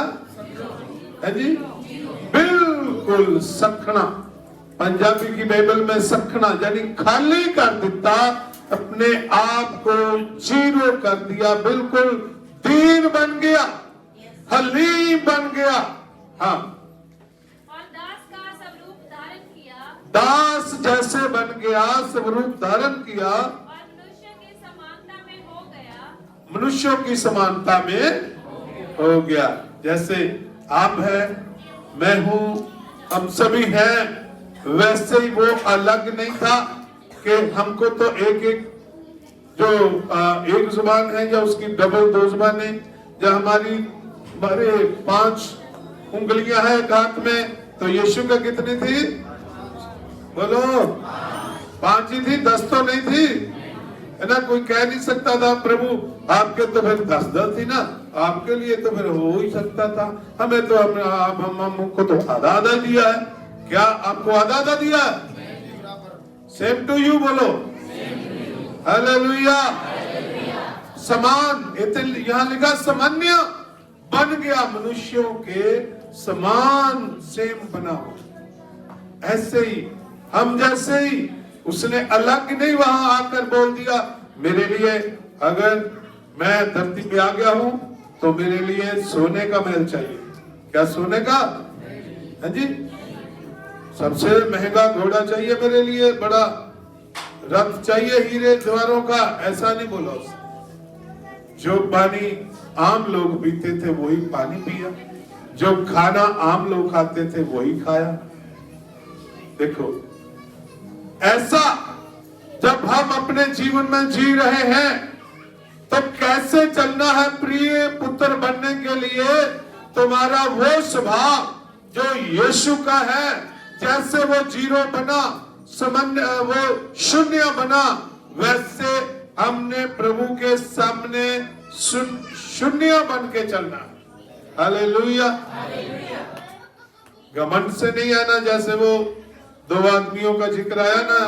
है जी? बिल्कुल सखना। पंजाबी की बाइबल में सखना यानी खाली कर दिता, अपने आप को जीरो कर दिया, बिल्कुल दीन बन गया, हलीम बन गया। हाँ, और दास का स्वरूप धारण किया। दास जैसे बन गया, स्वरूप धारण किया, और मनुष्य की समानता में हो गया। मनुष्यों की समानता में हो गया। जैसे आप है, मैं हूं, हम सभी हैं, वैसे ही वो अलग नहीं था कि हमको तो एक एक जो एक जुबान है या उसकी डबल 2 जुबानें, या हमारे 5 उंगलियां हैं एक हाथ में, तो यीशु का कितनी थी? बोलो 5 ही थी, 10 तो नहीं थी, है ना। कोई कह नहीं सकता था प्रभु आपके तो फिर 10 थी ना, आपके लिए तो फिर हो ही सकता था, हमें तो हमको तो आधा दिया है। क्या आपको आधा दिया है? सेम टू यू बोलो, हालेलुया। समान, यहाँ लिखा सामान्य बन गया, मनुष्यों के समान, सेम बना हो। ऐसे ही हम जैसे ही, उसने अलग नहीं वहां आकर बोल दिया मेरे लिए, अगर मैं धरती पे आ गया हूं तो मेरे लिए सोने का महल चाहिए। क्या सोने का? हाँ जी, सबसे महंगा घोड़ा चाहिए मेरे लिए, बड़ा रथ चाहिए हीरे जवाहरों का, ऐसा नहीं बोला उसने। जो पानी आम लोग पीते थे वही पानी पिया, जो खाना आम लोग खाते थे वही खाया। देखो, ऐसा जब हम अपने जीवन में जी रहे हैं तो कैसे चलना है प्रिय पुत्र बनने के लिए? तुम्हारा वो स्वभाव जो यीशु का है, जैसे वो 0 बना, वो 0 बना, वैसे हमने प्रभु के सामने 0 बन के चलना। हालेलुया। घमंड से नहीं आना, जैसे वो 2 आदमियों का जिक्र आया ना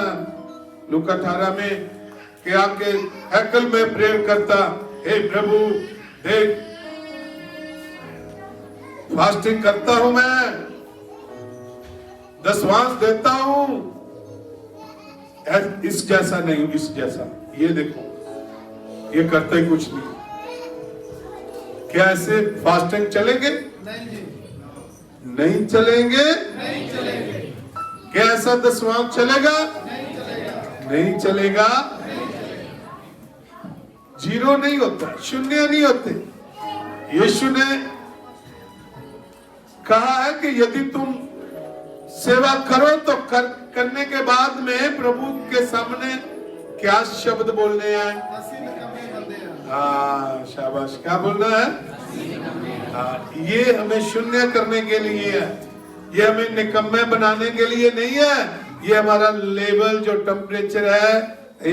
लूका 18 में, कि आके हैकल में प्रेयर करता, हे प्रभु देख फास्टिंग करता हूं मैं, दशवांश देता हूं, इस जैसा नहीं, इस जैसा, ये देखो ये करता ही कुछ नहीं। क्या ऐसे फास्टिंग चलेंगे? नहीं चलेंगे। क्या ऐसा दशवांश चलेगा? नहीं चलेगा। 0 नहीं होता, 0 नहीं होते। यीशु ने कहा है कि यदि तुम सेवा करो तो करने के बाद में प्रभु के सामने क्या शब्द बोलने हैं? हाँ, शाबाश, क्या बोलना है? हाँ, ये हमें 0 करने के लिए है, ये हमें निकम्मे बनाने के लिए नहीं है। ये हमारा लेवल जो टेम्परेचर है,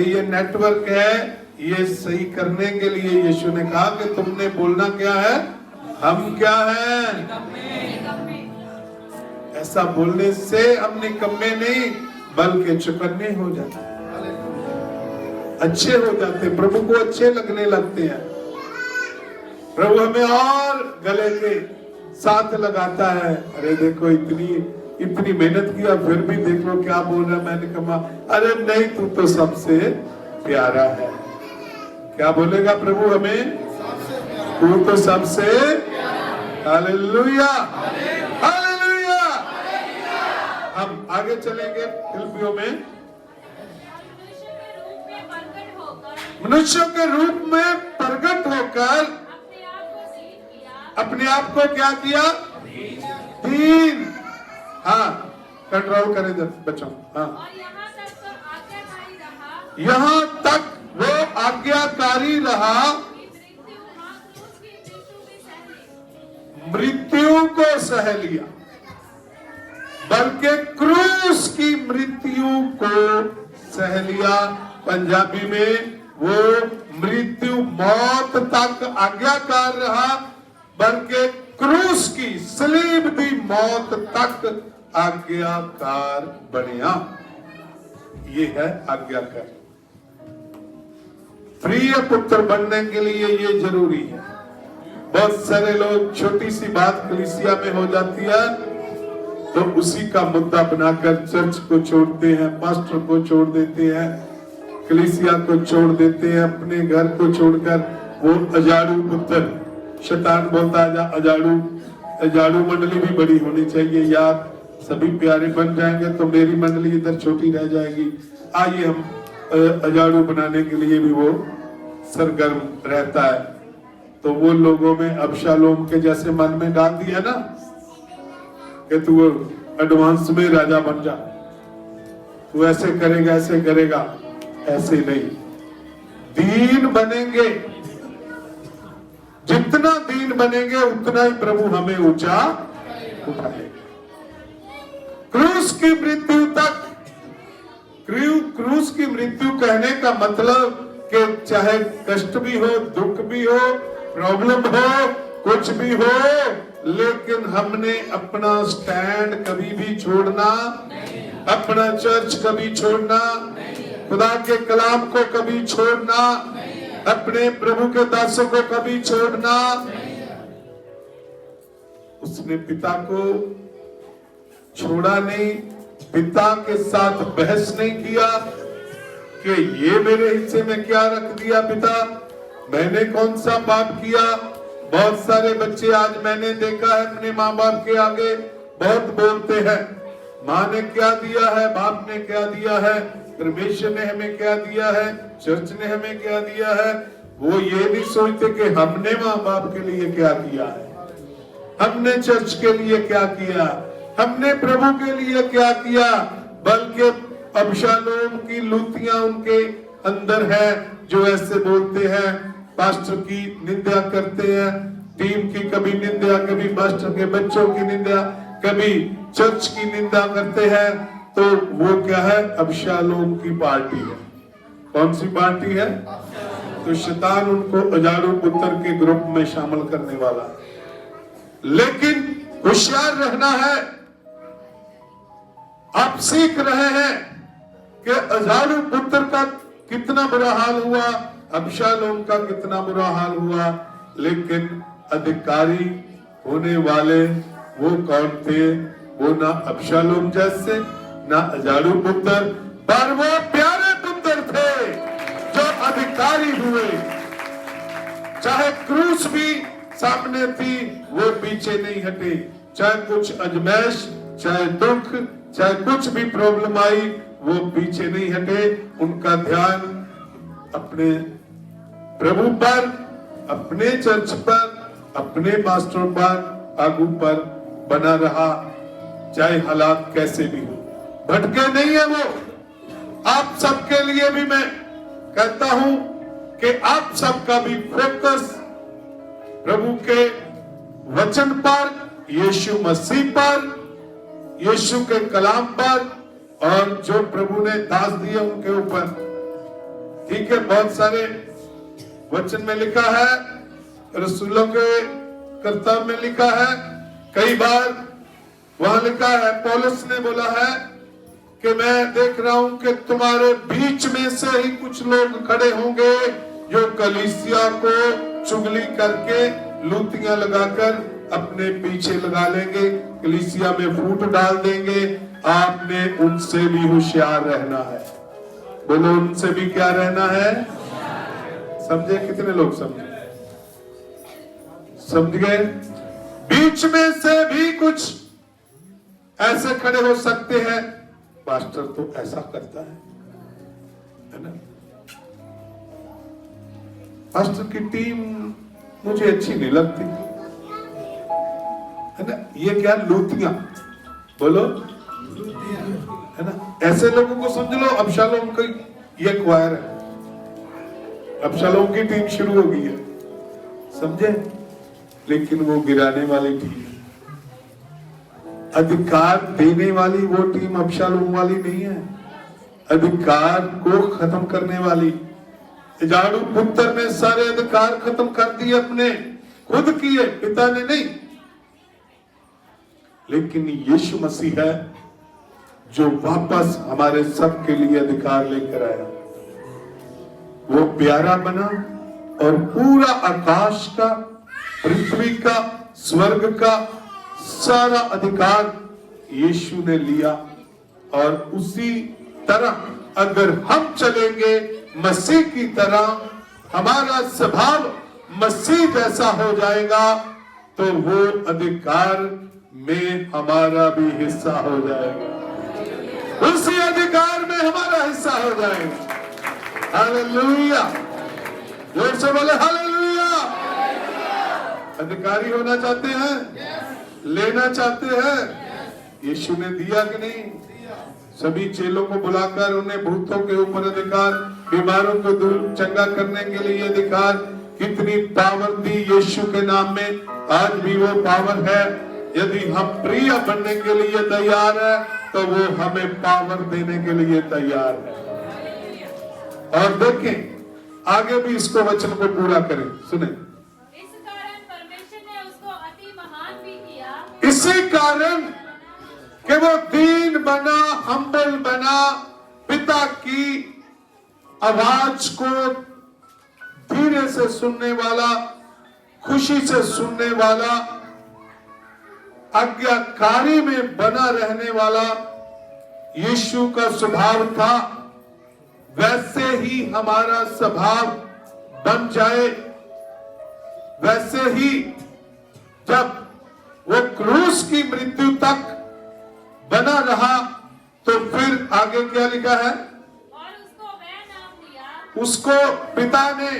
ये नेटवर्क है, ये सही करने के लिए यीशु ने कहा कि तुमने बोलना क्या है, हम क्या है। ऐसा बोलने से हम निकम्मे नहीं बल्कि चुकन्ने हो जाते, अच्छे हो जाते, प्रभु को अच्छे लगने लगते हैं। प्रभु हमें और गले के साथ लगाता है। अरे देखो, इतनी मेहनत किया फिर भी देख लो क्या बोल रहा, मैंने कहा अरे नहीं, तू तो सबसे प्यारा है। क्या बोलेगा प्रभु हमें? तू तो सबसे, हालेलुया, हालेलुया। हम आगे चलेंगे फिलिपियों में। मनुष्य के रूप में प्रकट होकर अपने आप को क्या किया? दीन। हाँ, कंट्रोल करें बच्चों। हाँ, यहाँ तक वो आज्ञाकारी रहा, मृत्यु को सह लिया, बल्कि क्रूस की मृत्यु को सह लिया। पंजाबी में वो मृत्यु, मौत तक आज्ञाकार रहा, बल्कि क्रूस की, सलीब दी मौत तक आज्ञाकार बनिया। ये है आज्ञाकार। प्रिय पुत्र बनने के लिए ये जरूरी है। बहुत सारे लोग, छोटी सी बात कलीसिया में हो जाती है तो उसी का मुद्दा बनाकर चर्च को छोड़ते हैं, पास्टर को छोड़ देते हैं, कलीसिया को छोड़ देते हैं, अपने घर को छोड़कर वो अजाड़ू पुत्र, शैतान बोलता है अजाड़ू मंडली भी बड़ी होनी चाहिए यार, सभी प्यारे बन जाएंगे तो मेरी मंडली इधर छोटी रह जाएगी। आइए हम अजाड़ू बनाने के लिए भी वो सरगर्म रहता है। तो वो लोगों में अबशालोम के जैसे मन में डाल दिया ना, कि तू एडवांस में राजा बन जा, तू ऐसे करेगा, ऐसे नहीं। दीन बनेंगे, जितना दीन बनेंगे उतना ही प्रभु हमें ऊंचा उठाएगा। क्रूस की मृत्यु तक, क्रूस की मृत्यु कहने का मतलब कि चाहे कष्ट भी हो, दुख भी हो, प्रॉब्लम हो, कुछ भी हो, लेकिन हमने अपना स्टैंड कभी भी छोड़ना, अपना चर्च कभी छोड़ना, खुदा के कलाम को कभी छोड़ना, अपने प्रभु के दासों को कभी छोड़ना। उसने पिता को छोड़ा नहीं, पिता के साथ बहस नहीं किया कि ये मेरे हिस्से में क्या रख दिया पिता, मैंने कौन सा पाप किया। बहुत सारे बच्चे आज मैंने देखा है अपने माँ बाप के आगे बहुत बोलते हैं, माँ ने क्या दिया है, बाप ने क्या दिया है, परमेश्वर ने हमें क्या दिया है, चर्च ने हमें क्या दिया है। वो ये नहीं सोचते कि हमने माँ बाप के लिए क्या किया है, हमने चर्च के लिए क्या किया, हमने प्रभु के लिए क्या किया। बल्कि अबशालोम की लूटियां उनके अंदर है, जो ऐसे बोलते हैं, पास्टर की निंदा करते हैं, टीम की कभी निंदा, कभी पास्टर के बच्चों की निंदा, कभी चर्च की निंदा करते हैं। तो वो क्या है, अबशालोम की पार्टी है। कौन सी पार्टी है? तो शैतान उनको अजाड़ू पुत्र के ग्रुप में शामिल करने वाला है। लेकिन होशियार रहना है। आप सीख रहे हैं कि अजाड़ू पुत्र का कितना बुरा हाल हुआ, अबशालोम का कितना बुरा हाल हुआ, लेकिन अधिकारी होने वाले वो कौन थे? वो ना अबशालोम जैसे, ना अजाड़ू पुत्र, पर वो प्यारे पुत्र थे जो अधिकारी हुए। चाहे क्रूस भी सामने थी, वो पीछे नहीं हटे। चाहे कुछ अजमाइश, चाहे दुख, चाहे कुछ भी प्रॉब्लम आई, वो पीछे नहीं हटे। उनका ध्यान अपने प्रभु पर, अपने चर्च पर, अपने मास्टर पर, आगू पर बना रहा, चाहे हालात कैसे भी हो। भटके नहीं है वो। आप सबके लिए भी मैं कहता हूं कि आप सबका भी फोकस प्रभु के वचन पर, यीशु मसीह पर, यीशु के कलाम पर, और जो प्रभु ने दास दिए उनके ऊपर। ठीक है, बहुत सारे वचन में लिखा है, रसूलों के कर्तव्य में लिखा है, कई बार वहां लिखा है, पौलुस ने बोला है कि मैं देख रहा हूं कि तुम्हारे बीच में से ही कुछ लोग खड़े होंगे जो कलीसिया को चुगली करके, लूटियां लगाकर अपने पीछे लगा लेंगे, कलीसिया में फूट डाल देंगे। आपने उनसे भी होशियार रहना है। बोलो, उनसे भी क्या रहना है? समझे? कितने लोग समझे? समझ गए? बीच में से भी कुछ ऐसे खड़े हो सकते हैं, पास्टर तो ऐसा करता है ना। पास्टर की टीम मुझे अच्छी नहीं लगती है ना। ये क्या लूटियां, बोलो, है ना। ऐसे लोगों को समझ लो अबशालोम की ये क्वायर है, अबशालोम की टीम शुरू हो गई है, समझे। लेकिन वो गिराने वाली टीम, अधिकार देने वाली वो टीम अबशालोम वाली नहीं है। अधिकार को खत्म करने वाली, अजाड़ू पुत्र ने सारे अधिकार खत्म कर दिए, अपने खुद किए, पिता ने नहीं। लेकिन यीशु मसीह है जो वापस हमारे सब के लिए अधिकार लेकर आया। वो प्यारा बना और पूरा आकाश का, पृथ्वी का, स्वर्ग का सारा अधिकार यीशु ने लिया। और उसी तरह अगर हम चलेंगे मसीह की तरह, हमारा स्वभाव मसीह जैसा हो जाएगा, तो वो अधिकार में हमारा भी हिस्सा हो जाएगा, उसी अधिकार में हमारा हिस्सा हो जाएगा। हालेलुया, जोर से बोले हालेलुया। अधिकारी होना चाहते हैं, लेना चाहते हैं, यीशु ने दिया कि नहीं? सभी चेलों को बुलाकर उन्हें भूतों के ऊपर अधिकार, बीमारों को दूर चंगा करने के लिए अधिकार, कितनी पावर दी यीशु के नाम में। आज भी वो पावर है। यदि हम प्रिय बनने के लिए तैयार है तो वो हमें पावर देने के लिए तैयार है। और देखें आगे भी इसको वचन को पूरा करें, सुने। इस कारण परमेश्वर ने उसको अति महान भी किया। इसी कारण कि वो दीन बना, हम्बल बना, पिता की आवाज को धीरे से सुनने वाला, खुशी से सुनने वाला, आज्ञाकारी में बना रहने वाला यीशु का स्वभाव था। वैसे ही हमारा स्वभाव बन जाए। वैसे ही जब वो क्रूस की मृत्यु तक बना रहा तो फिर आगे क्या लिखा है? और उसको वह नाम दिया, उसको पिता ने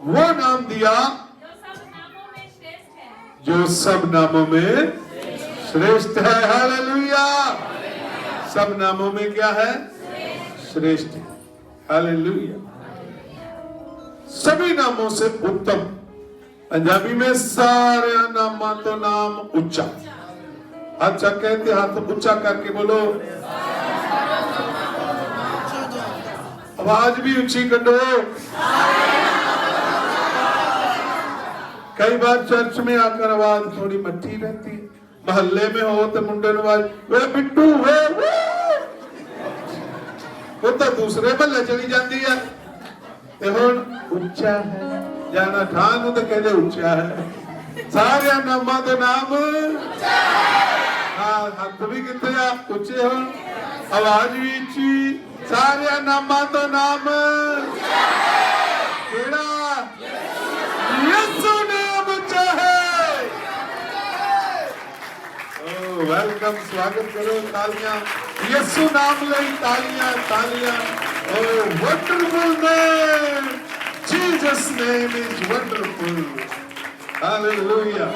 वो नाम दिया जो सब नामों में श्रेष्ठ है। जो सब नामों में श्रेष्ठ है। हालेलुया। सब नामों में क्या है? श्रेष्ठ है। हालेलुया। सभी नामों से उत्तम। पंजाबी में सारे नामा तो नाम ऊंचा। अच्छा कहते हाथ ऊंचा करके बोलो। आवाज भी ऊंची करो। कई बार चर्च में आकर आवाज थोड़ी मट्ठी रहती है। महल्ले में हो तो मुंडे ने आवाज वे बिट्टू वे वो तो दूसरे महल्ले चली जाती है। ते हुण ऊंचा है जाना ठान तो कहते ऊंचा है। सारे नामां दे नाम हाँ हथ भी कितने आप ऊंचे हो, आवाज भी ऊंची। सारे नामां तो नाम केड़ा? यीशु नाम ऊंचा है। ओ वेलकम, स्वागत करो। तालियां यीशु नाम लई, तालियां तालियां। ओ wonderful name, Jesus name is wonderful. Hallelujah.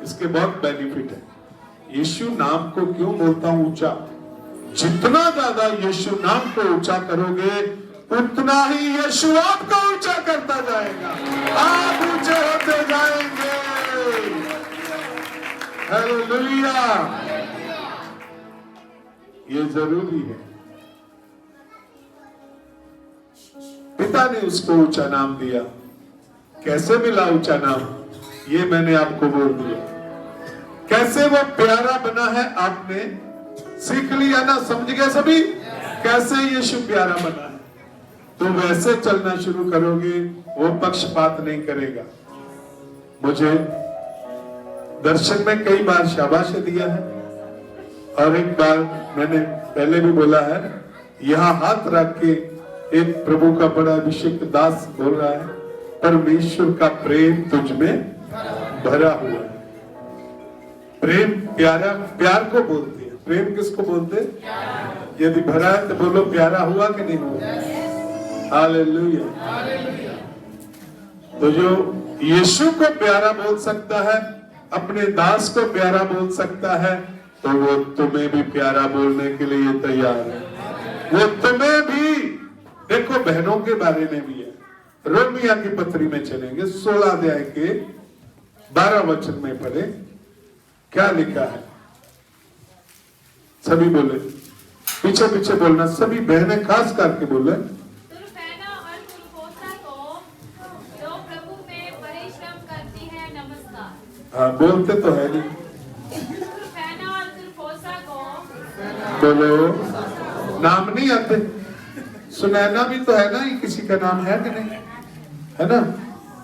इसके बहुत बेनिफिट है। यीशु नाम को क्यों बोलता हूं ऊंचा? जितना ज्यादा यीशु नाम को ऊंचा करोगे उतना ही यीशु आपको ऊंचा करता जाएगा। आप ऊंचे होते जाएंगे। हालेलुया। ये जरूरी है। पिता ने उसको ऊंचा नाम दिया। कैसे मिला ऊंचा नाम? ये मैंने आपको बोल दिया। कैसे वो प्यारा बना है आपने सीख लिया ना? समझ गए सभी कैसे यीशु प्यारा बना है? तो वैसे चलना शुरू करोगे, वो पक्षपात नहीं करेगा। मुझे दर्शन में कई बार शाबाशी दिया है और एक बार मैंने पहले भी बोला है, यहाँ हाथ रख के एक प्रभु का बड़ा अभिषेक दास बोल रहा है, परमेश्वर का प्रेम तुझ में भरा हुआ है। प्रेम प्यारा, प्यार को बोलते हैं। प्रेम किसको बोलते हैं? यदि भरा है तो बोलो प्यारा हुआ कि नहीं हुआ? हालेलुया। तो जो यीशु को प्यारा बोल सकता है, अपने दास को प्यारा बोल सकता है, तो वो तुम्हें भी प्यारा बोलने के लिए तैयार है। वो तुम्हें भी, देखो बहनों के बारे में भी है। रोमिया की पत्री में चलेंगे, 16 अध्याय के 12 वचन में पढ़े, क्या लिखा है? सभी बोले, पीछे पीछे बोलना, सभी बहनें खास करके बोले। तुरफैना और तुरफोसा को जो प्रभु में परिश्रम करती है नमस्कार। हाँ बोलते तो है नहीं। तुरफैना और तुरफोसा को बोलो, नाम नहीं आते। सुनैना भी तो है ना, ये किसी का नाम है कि नहीं? है ना?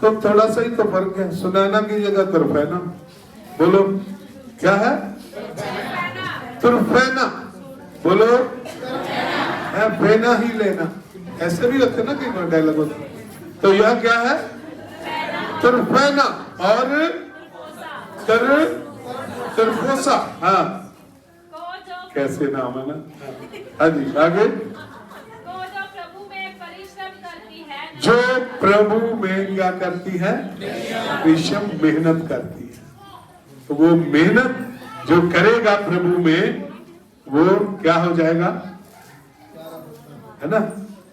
तो थोड़ा सा ही तो फर्क है। सुनैना की जगह तुरफैना। बोलो क्या है? तुरफैना। बोलो है, फेना ही लेना। ऐसे भी होते ना कई डायलॉग होते। तो यह क्या है? तुरफैना और तुरफोसा। हाँ को जो कैसे नाम है ना? हाँ जी आगे। को जो प्रभु में परिश्रम करती है जो प्रभु में क्या करती है? परिश्रम, मेहनत करती है। तो वो मेहनत जो करेगा प्रभु में वो क्या हो जाएगा, है ना,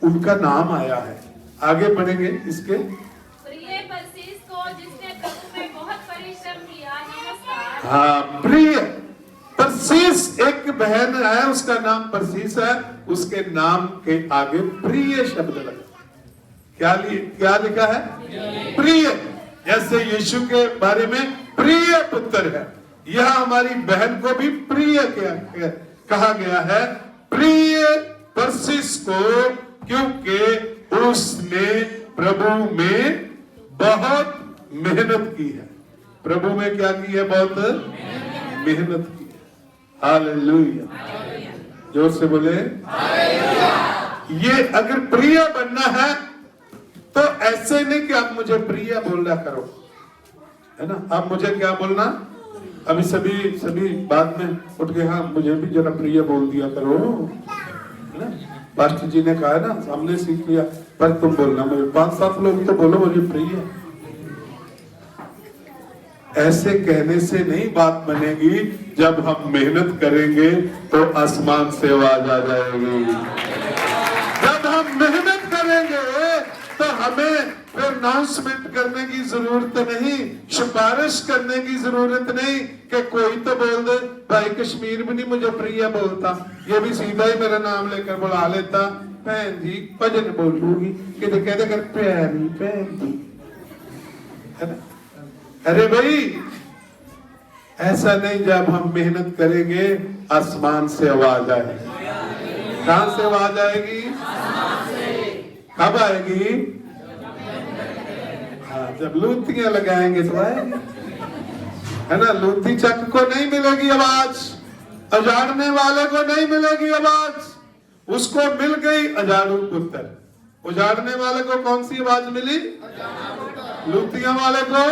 उनका नाम आया है। आगे बढ़ेंगे इसके। प्रिय परसीस को जिसने प्रभु में बहुत परिश्रम किया, नमस्कार। हाँ, प्रिय परसीस, एक बहन है उसका नाम परसीस है, उसके नाम के आगे प्रिय शब्द लगा। क्या लिखा है? प्रिय। जैसे यीशु के बारे में प्रिय पुत्र है, यह हमारी बहन को भी प्रिय कहा गया है, प्रिय परसीस को, क्योंकि उसने प्रभु में बहुत मेहनत की है। प्रभु में क्या की है? बहुत मेहनत की है। हालेलुया, जोर से बोले। ये अगर प्रिय बनना है तो ऐसे नहीं कि आप मुझे प्रिय बोला करो, है ना। आप मुझे क्या बोलना, अभी सभी बाद में उठ के हाँ मुझे भी जरा प्रिय बोल दिया करो, है ना। पास्टर जी ने कहा है ना, हमने सीख लिया, पर तुम बोलना मुझे 5-7 लोग तो बोलो मुझे प्रिय। ऐसे कहने से नहीं बात बनेगी, जब हम मेहनत करेंगे तो आसमान से आवाज आ जाएगी। जब हम मेहनत करेंगे तो हमें फिर अनाउंसमेंट करने की जरूरत नहीं, सिफारिश करने की जरूरत नहीं कि कोई तो बोल दे। भाई कश्मीर भी नहीं मुझे प्रिय बोलता, ये भी सीधा ही मेरा नाम लेकर बुला लेता, बहन जी भजन बोलूंगी, कहते कर प्यारी बहन जी, है ना। अरे भाई ऐसा नहीं, जब हम मेहनत करेंगे आसमान से आवाज आएगी। कहां से आवाज आएगी? कब आएगी? हाँ, जब लूतियां लगाएंगे तो आएगी, है ना। लूती चक को नहीं मिलेगी आवाज, अजाड़ने वाले को नहीं मिलेगी आवाज, उसको मिल गई अजाड़ू पुत्र। उजाड़ने वाले को कौन सी आवाज मिली? लूतियां वाले को,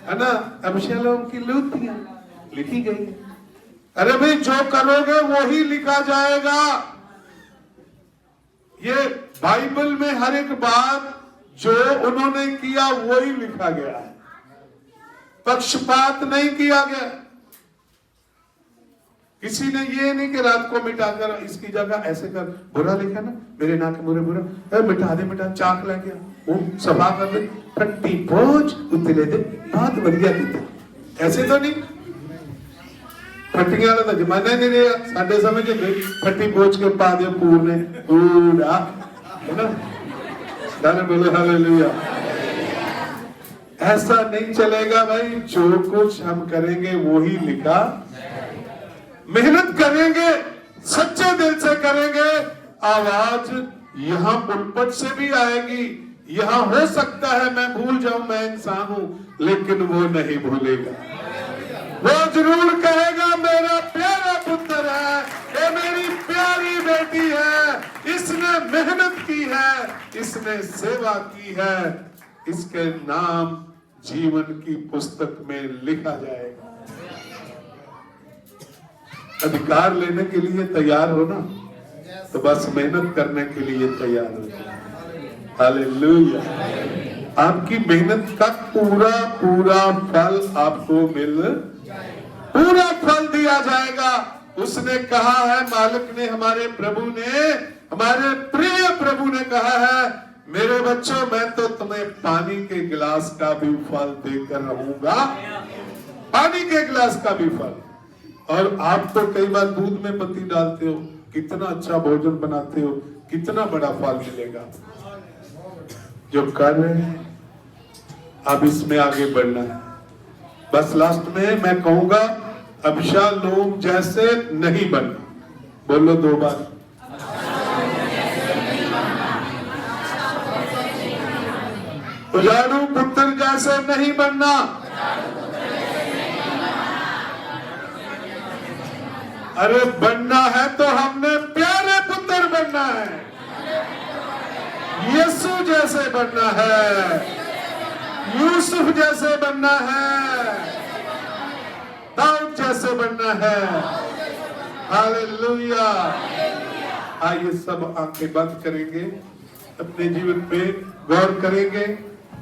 है ना। अबशालोम की लूतियां लिखी गई। अरे भाई जो करोगे वो ही लिखा जाएगा। ये बाइबल में हर एक बात जो उन्होंने किया वो ही लिखा गया है, पक्षपात नहीं किया गया। किसी ने ये नहीं कि रात को मिटाकर इसकी जगह ऐसे कर, बुरा लिखा ना मेरे नाक मुरे बुरा, मिटा दे, चाक लग गया, वो सभा कर दे, फट्टी बोझ उतले दे, बहुत बढ़िया किया। ऐसे तो नहीं, फट्टियां वाला तो जमाना नहीं रहा। साडे समय च फट्टी बोझ के पा दे पूरने पूरा, है ना। सारे बोले हालेलुया। ऐसा नहीं चलेगा भाई, जो कुछ हम करेंगे वो ही लिखा। मेहनत करेंगे, सच्चे दिल से करेंगे, आवाज यहाँ पुलपट से भी आएगी। यहाँ हो सकता है मैं भूल जाऊं, मैं इंसान हूं, लेकिन वो नहीं भूलेगा। वो जरूर कहेगा मेरा प्यारा पुत्र है, ये मेरी प्यारी बेटी है, इसने मेहनत की है, इसने सेवा की है, इसके नाम जीवन की पुस्तक में लिखा जाएगा। अधिकार लेने के लिए तैयार हो ना, तो बस मेहनत करने के लिए तैयार हो जाए। हालेलुया। आपकी मेहनत का पूरा फल आपको पूरा फल दिया जाएगा। उसने कहा है, मालिक ने, हमारे प्रभु ने, हमारे प्रिय प्रभु ने कहा है, मेरे बच्चों मैं तो तुम्हें पानी के गिलास का भी फल देकर रहूंगा, पानी के गिलास का भी फल। और आप तो कई बार दूध में पत्ती डालते हो, कितना अच्छा भोजन बनाते हो, कितना बड़ा फल मिलेगा। जो कर रहे हैं अब इसमें आगे बढ़ना है। बस लास्ट में मैं कहूंगा, अबशालोम जैसे नहीं बनना। बोलो 2 बार। उजाड़ू पुत्र जैसे नहीं बनना। अरे बनना है तो हमने प्यारे पुत्र बनना है, यीशु जैसे बनना है, यूसुफ जैसे बनना है, दाऊद जैसे बनना है। हालेलुया। आइए सब आंखें बंद करेंगे, अपने जीवन पे गौर करेंगे।